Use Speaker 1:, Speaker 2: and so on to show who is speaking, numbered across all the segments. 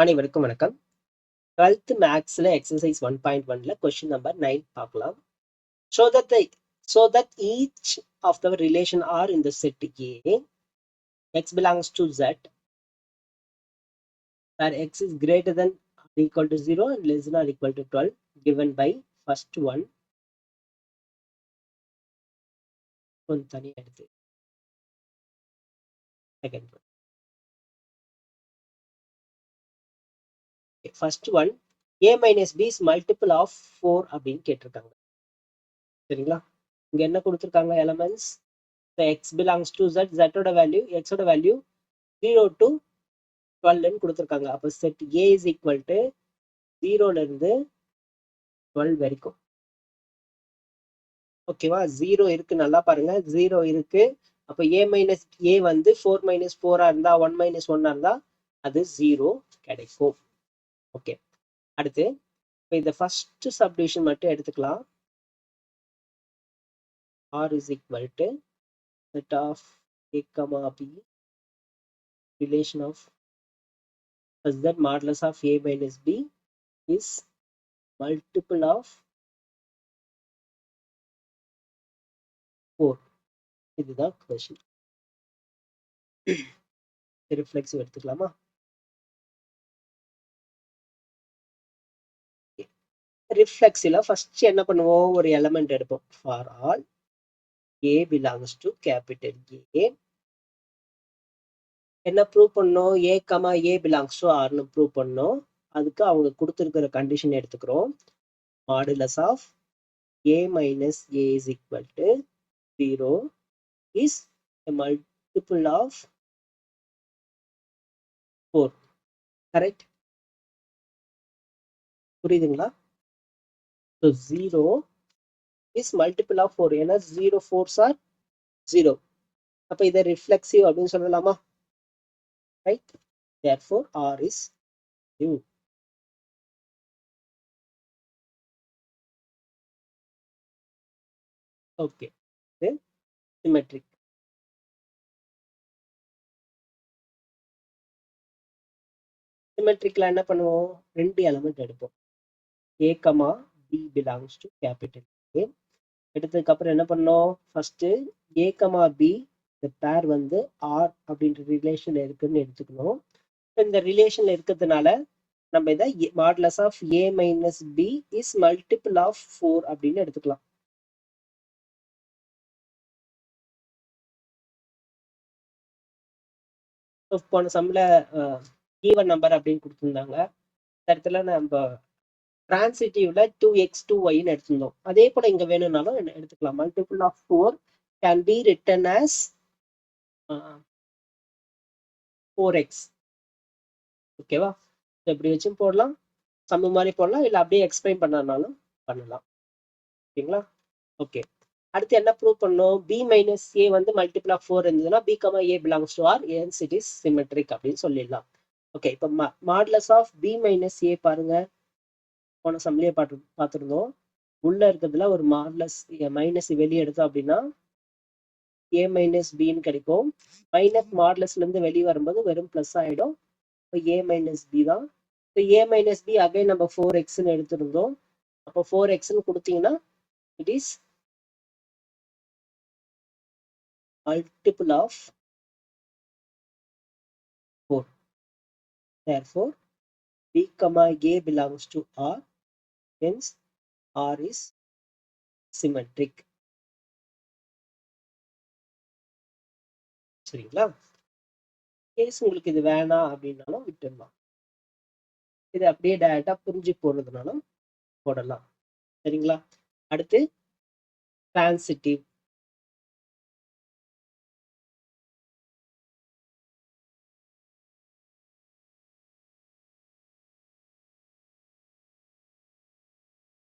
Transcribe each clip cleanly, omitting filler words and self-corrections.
Speaker 1: அனைவருக்கும் வணக்கம். 12th மேக்ஸ்ல எக்ஸசைஸ் 1.1ல கொஸ்டின் நம்பர் 9 பார்க்கலாம். So that each of the relation R in the set A, x belongs to Z, where x is greater than or equal to 0 and less than or equal to 12, given by first one. கொஞ்சம் தனியா எடுத்து second one. Okay, first one, a minus b is multiple of 4 அப்படின்னு கேட்டிருக்காங்க. சரிங்களா? இங்க என்ன கொடுத்திருக்காங்க elements? x belongs to Z, Z ஓட வேல்யூ, x ஓட வேல்யூ 0 to 12 கொடுத்துருக்காங்க. அப்போ set A is equal to 0ல இருந்து 12 வரைக்கும். ஓகேவா? 0 இருக்கு, நல்லா பாருங்க, 0 இருக்கு. அப்போ A மைனஸ் A வந்து 4 மைனஸ் 4 இருந்தா 1 மைனஸ் 1 இருந்தா அது 0 கிடைக்கும். ஓகே, அடுத்து இப்போ இந்த ஃபர்ஸ்ட் சப்டிவிஷன் மட்டும் எடுத்துக்கலாம். R is equal to set of A comma B relation of such that modulus of A minus B is multiple of 4. இதுதான் கொஸ்டின். ரிஃப்ளெக்சிவ் எடுத்துக்கலாமா? ரிஃப்ளெக்ஸில் ஃபர்ஸ்ட் என்ன பண்ணுவோம், ஒரு எலமெண்ட் எடுப்போம். For all A belongs to capital A, என்ன prove பண்ணோம், A comma A belongs to Rனு prove பண்ணோம். அதுக்கு அவங்க கொடுத்துருக்கிற கண்டிஷன் எடுத்துக்கிறோம். Modulus of A minus A is equal to 0 is a multiple of 4. Correct? புரியுதுங்களா? So 0 is multiple of 4. ஏன்னா 0 4s are 0. அப்போ இதை ரிஃப்ளெக்சிவ் அப்படின்னு சொல்லலாமா? Right. Therefore R is U. Okay, symmetric. சிமெட்ரிக்ல என்ன பண்ணுவோம், ரெண்டு எலமெண்ட் எடுப்போம். A comma B belongs to capital A. எடுத்ததுக்கு அப்புறம் என்ன பண்ணோம், ஃபர்ஸ்ட் A கமா B இந்த பேர் வந்து R அப்படின்ற ரிலேஷன்ல இருக்குன்னு எடுத்துக்கணும். இந்த ரிலேஷன்ல இருக்கிறதுனால நம்ம இதை modulus of A minus B is multiple of 4 அப்படின்னு எடுத்துக்கலாம். போன சம்ல ஈவன் நம்பர் அப்படின்னு கொடுத்துருந்தாங்க. இந்த இடத்துல நம்ம டிரான்சிட்டிவ்ல 2x 2yன்னு எடுத்திருந்தோம். அதே போல இங்க வேணும்னாலும் எடுத்துக்கலாம். Multiple of 4 can be written as 4x. ஓகேவா? இப்படி வச்சும் போடலாம், சம்மு மாதிரி போடலாம், இல்லை அப்படியே எக்ஸ்பிளைன் பண்ணனாலும் பண்ணலாம். ஓகேங்களா? ஓகே, அடுத்து என்ன ப்ரூவ் பண்ணோம், B மைனஸ் A வந்து மல்டிபிள் ஆஃப் 4 இருந்ததுன்னா B comma A belongs to R, hence it is symmetric அப்படின்னு சொல்லிடலாம். ஓகே, இப்போ modulus of B minus A பாருங்க, போன சம்லேயே பார்த்துருந்தோம். உள்ள இருக்கிறதுல ஒரு மாடுலஸ் மைனஸ் வெளியே எடுத்தோம் அப்படின்னா A மைனஸ் பின்னு கிடைக்கும். மைனஸ் மாடுலஸ்ல இருந்து வெளியே வரும்போது வெறும் பிளஸ் ஆயிடும். இப்போ A மைனஸ் பி தான். இப்போ A மைனஸ் பி அகைன் நம்ம 4xன்னு எடுத்திருந்தோம். அப்போ 4xன்னு கொடுத்தீங்கன்னா it is multiple of 4. Therefore, B comma A belongs to R. Hence, R is symmetric. சரிங்களா? கேஸ் உங்களுக்கு இது வேணாம் அப்படின்னாலும் விட்டுடலாம். இது அப்படியே டைரக்டா புரிஞ்சு போடுறதுனாலும் போடலாம். சரிங்களா? அடுத்து டிரான்சிட்டிவ்.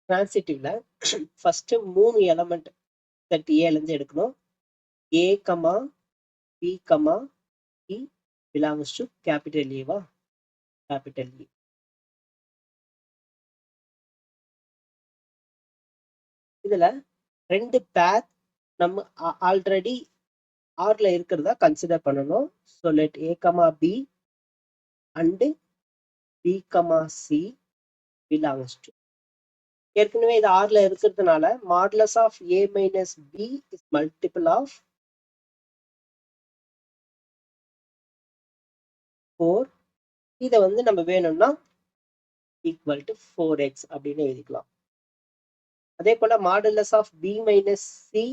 Speaker 1: டிரான்சிட்டிவ்ல ஃபர்ஸ்ட் 3 எலமெண்ட் செட் ஏல இருந்து எடுக்கணும். A comma B comma E belongs to capital Eva, capital E. இதுல ரெண்டு பேர் நம்ம ஆல்ரெடி ஆர்ல இருக்கிறதா கன்சிடர் பண்ணணும். So let A comma B and b comma c belongs to, ஏற்கனவே இது ஆர்ல இருக்கிறதுனால modulus of a minus b is multiple of 4. இதை வந்து நம்ம வேணும்னா ஈக்குவல் டு 4x அப்படின்னு எழுதிக்கலாம். அதே போல modulus of b minus c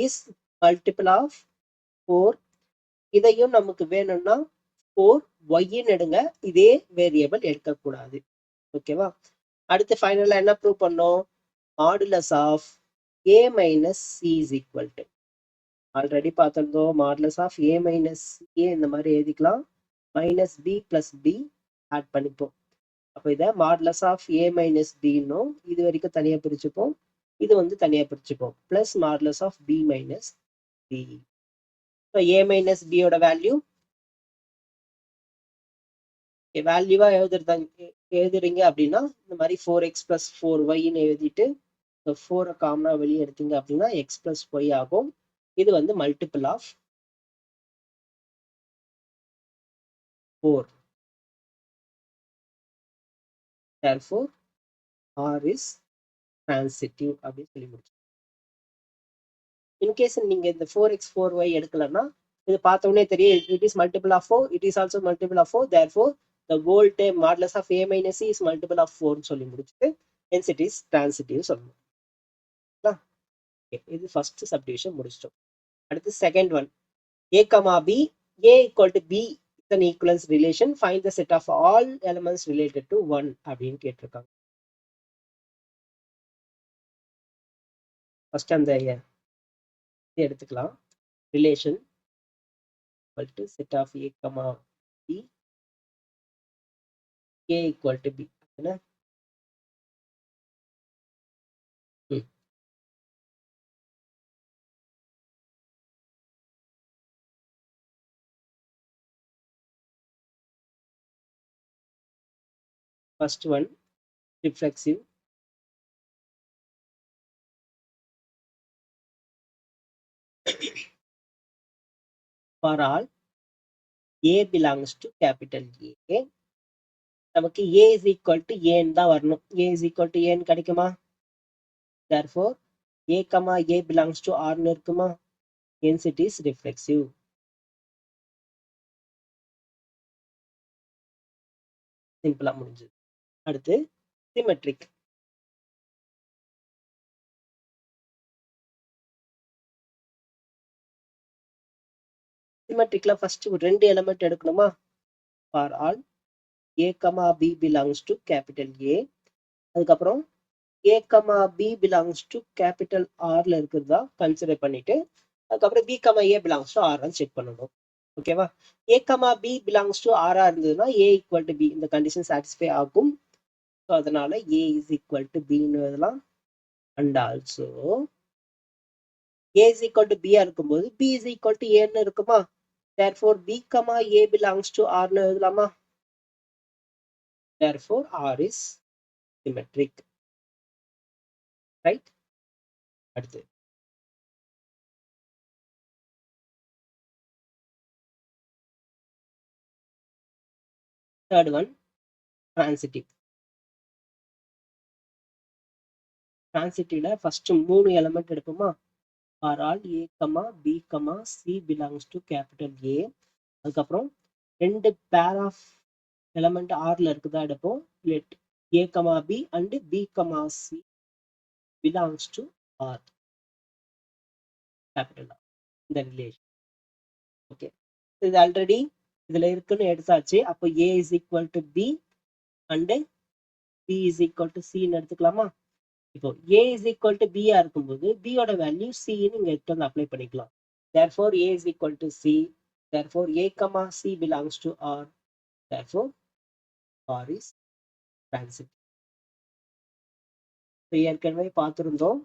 Speaker 1: is multiple of 4. இதையும் நமக்கு வேணும்னா 4y எடுங்க, இதே வேரியபிள் எடுக்கக்கூடாது. ஓகேவா? அடுத்து ஃபைனலா என்ன ப்ரூவ் பண்ணோம்? Modulus of a minus c is equal to, already பார்த்திருந்தோம், modulus of a minus a இந்த மாதிரி எழுதிக்கலாம், minus b plus b add பண்ணிப்போம். அப்போ இதை மாடுலஸ் ஆஃப் a மைனஸ் பின்னும் இது வரைக்கும் தனியாக பிரிச்சுப்போம், இது வந்து தனியாக பிரிச்சுப்போம், plus modulus of b minus b. So a minus பியோட வேல்யூ வேல்யூவா எழுதுறீங்க அப்படின்னா இந்த மாதிரி 4x பிளஸ் 4yன்னு எழுதிட்டு 4 காமனா வெளியே எடுத்தீங்க அப்படின்னா x பிளஸ் y ஆகும். இது வந்து multiple of 4. Therefore r is transitive அப்படின்னு சொல்லி முடிச்சு. இன்கேஸ் நீங்க இந்த 4x 4y எடுக்கலன்னா இது பார்த்த உடனே தெரியும், it is multiple of 4, it is also multiple of 4, therefore the whole term modulus of a minus c is multiple of 4 சொல்லி முடிச்சுட்டு hence it is transitive சொல்லணும். இது ஃபர்ஸ்ட் சப்டிவிஷன் முடிச்சிட்டோம். அடுத்து second one, a comma b, a equal to b is an equivalence relation, find the set of all elements related to 1 அப்படின்னு கேட்டிருக்காங்க. First அந்த எடுத்துக்கலாம், relation equal to set of a comma b, a equal to b. First one, reflexive. For all a belongs to capital A, நமக்கு a is equal to a தான் வரணும். a is equal to a கிடைக்குமா? Therefore a comma a belongs to R னு இருக்குமா? Hence it is reflexive. சிம்பிளா முடிஞ்சது. அடுத்து symmetric. சிமெட்ரிக்ல first ரெண்டு எலிமெண்ட் எடுக்கணுமா? For all a comma b belongs to capital A, அதுக்கப்புறம் a comma b belongs to capital R ல இருக்கிறதா கன்சிடர் பண்ணிட்டு அதுக்கப்புறம் b comma a belongs to R ன்னு செக் பண்ணணும். ஓகேவா? a comma b belongs to R இருந்ததுன்னா a equal to b இந்த கண்டிஷன் சாட்டிஸ்ஃபை ஆகும். ஸோ அதனால a is equal to b ன்னு எழுதலாம். And also a is equal to b இருக்கும்போது b is equal to a ன்னு இருக்குமா? Therefore b comma a belongs to R ன்னு எழுதலாமா? Therefore R is symmetric. Right? அடுத்து third one, transitive. Transitive first 3 element எடுப்போமா? For all a comma b comma c belongs to capital A, அதுக்கப்புறம் ரெண்டு pair of element ஆர்ல இருக்குதா எடுப்போம். let a comma b and b comma c belongs to R, capital R, இந்த relation. Okay, இது already இதுல இருக்குன்னு எடுத்தாச்சு. அப்போ a is equal to b and b is equal to c ன்னு எடுத்துக்கலாமா? இப்போ a is equal to b இருக்கும்போது b ஓட வேல்யூ c ன்னு இங்க எடுத்து வந்து அப்ளை பண்ணிக்கலாம். Therefore a is equal to c, therefore a comma c belongs to R, therefore R is transitive. ஏற்கனவே பார்த்திருந்தோம்,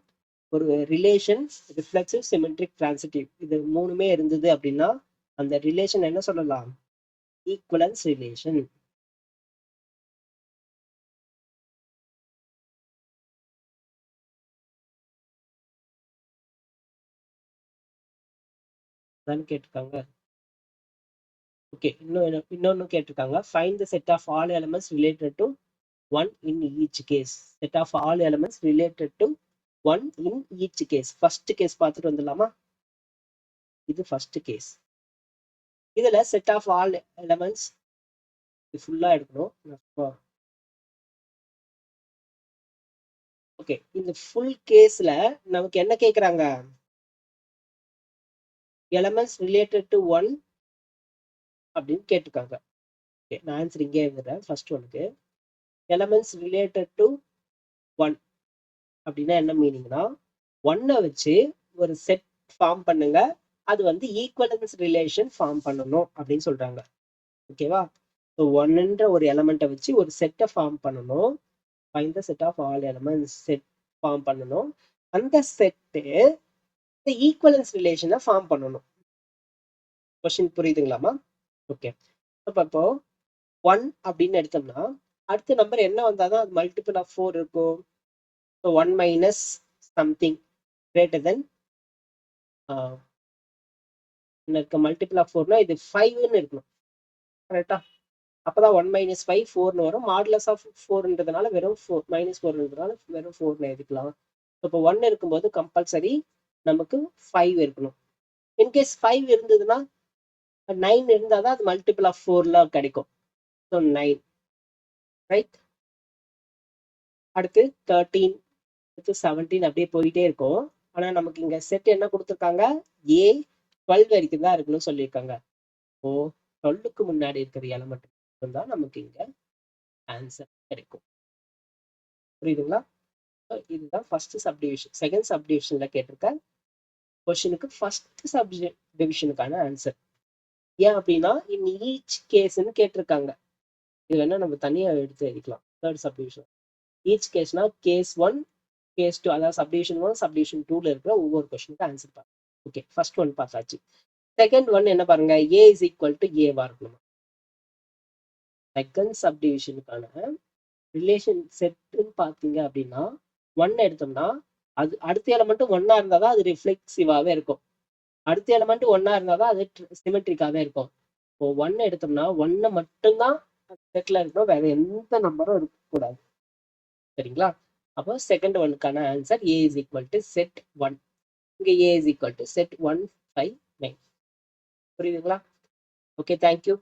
Speaker 1: ஒரு ரிலேஷன் ரிஃப்ளெக்சிவ், சிமெட்ரிக், டிரான்சிட்டிவ் இது மூணுமே இருந்தது அப்படின்னா அந்த ரிலேஷன் என்ன சொல்லலாம்? Equivalence relation. கேட்டிருக்காங்க. ஓகே, இன்னொன்னு கேட்டிருக்காங்க. Find the set of all elements related to 1 in each case. Set of all elements related to 1 in each case. First case பார்த்துட்டு வந்துடலாமா? இது ஃபர்ஸ்ட் கேஸ். இதுல செட் ஆஃப் ஆல் எலிமெண்ட்ஸ் ஃபுல்லா எடுக்கணும். Okay, இந்த ஃபுல் கேஸ்ல நமக்கு என்ன கேக்குறாங்க? எலிமெண்ட்ஸ் ரிலேட்டட் டு 1 அப்படின்னு கேட்டிருக்காங்க. ஓகே, நான் ஆன்சர் இங்கே எழுதுறேன். ஃபர்ஸ்ட் ஒனுக்கு எலிமெண்ட்ஸ் ரிலேட்டட் டு 1 அப்படின்னா என்ன மீனிங்னா, 1 வச்சு ஒரு செட் ஃபார்ம் பண்ணுங்க, அது வந்து ஈக்குவலன்ஸ் ரிலேஷன் ஃபார்ம் பண்ணணும் அப்படின்னு சொல்றாங்க. ஓகேவா? ஸோ 1ன்ற ஒரு எலமெண்ட்டை வச்சு ஒரு செட்டை ஃபார்ம் பண்ணணும். Find the set of all elements set form பண்ணணும். அந்த செட்டு ஈக்குவலன்ஸ் ரிலேஷனை ஃபார்ம் பண்ணணும். கொஸ்டின் புரியுதுங்களாமா? ஓகே, இப்போ 1 அப்படின்னு எடுத்தோம்னா அடுத்த நம்பர் என்ன வந்தாதான் அது மல்டிபிள் ஆஃப் 4 இருக்கும். So 1 minus something greater than இருக்க மல்டிபிள் ஆஃப் 4னா இது 5ன்னு இருக்கணும். கரெக்டா? அப்பதான் 1 மைனஸ் 5 4ன்னு வரும். மாடுலஸ் ஆஃப் 4ன்றதுனால வெறும் மைனஸ் 4ன்றதுனால வெறும் 4ன்னு எழுதிக்கலாம். இப்போ 1 இருக்கும்போது கம்பல்சரி நமக்கு 5 இருக்கணும். இன்கேஸ் 5 இருந்ததுன்னா 9 இருந்தால் தான் அது மல்டிபிள் ஆஃப் 4ல கிடைக்கும். So 9, right? அடுத்து 13, அடுத்து 17 அப்படியே போயிட்டே இருக்கும். ஆனா நமக்கு இங்க செட் என்ன கொடுத்துருக்காங்க? A 12 வரைக்கும் தான் இருக்குன்னு சொல்லியிருக்காங்க. ஓ 12க்கு முன்னாடி இருக்கிற எலமெண்ட் தான் நமக்கு இங்க ஆன்சர் கிடைக்கும். புரியுதுங்களா? இதுதான் ஃபர்ஸ்ட் சப்டிவிஷன். செகண்ட் சப்டிவிஷன்ல கேட்டிருக்க கொஸ்டினுக்கு ஃபர்ஸ்ட் சப்டிவிஷனுக்கான ஆன்சர். ஏன் அப்படின்னா இன் ஈச் கேஸ்ன்னு கேட்டிருக்காங்க. இது வேணா நம்ம தனியா எடுத்து எழுதிக்கலாம். தேர்ட் சப்டிவிஷன் ஈச் கேஸ்னா கேஸ் 1, கேஸ் 2, அதாவது சப்டிவிஷன் 1, சப்டிவிஷன் 2ல இருக்கிற ஒவ்வொரு கொஸ்டினுக்கு ஆன்சர் பாருங்க. ஓகே, ஃபர்ஸ்ட் ஒன் பார்த்தாச்சு. செகண்ட் ஒன் என்ன பாருங்க? A is equal to A-வா இருக்கணும். செகண்ட் சப்டிவிஷனுக்கான ரிலேஷன் செட்னு பார்த்தீங்க அப்படின்னா 1 எடுத்தோம்னா அது அடுத்த எலமெண்ட் 1 இருந்தால் தான் அது ரிஃப்ளெக்சிவாகவே இருக்கும். அடுத்த எலமெண்ட் 1 இருந்தால் தான் அது சிமெட்ரிக்காகவே இருக்கும். இப்போ 1 எடுத்தோம்னா 1 மட்டும்தான் செட்ல இருக்கணும், வேற எந்த நம்பரும் இருக்கக்கூடாது. சரிங்களா? அப்போ செகண்ட் ஒனுக்கான answer A is equal to set 1. இங்கே A is equal to set 1, 5, 9. புரியுதுங்களா? Okay, thank you.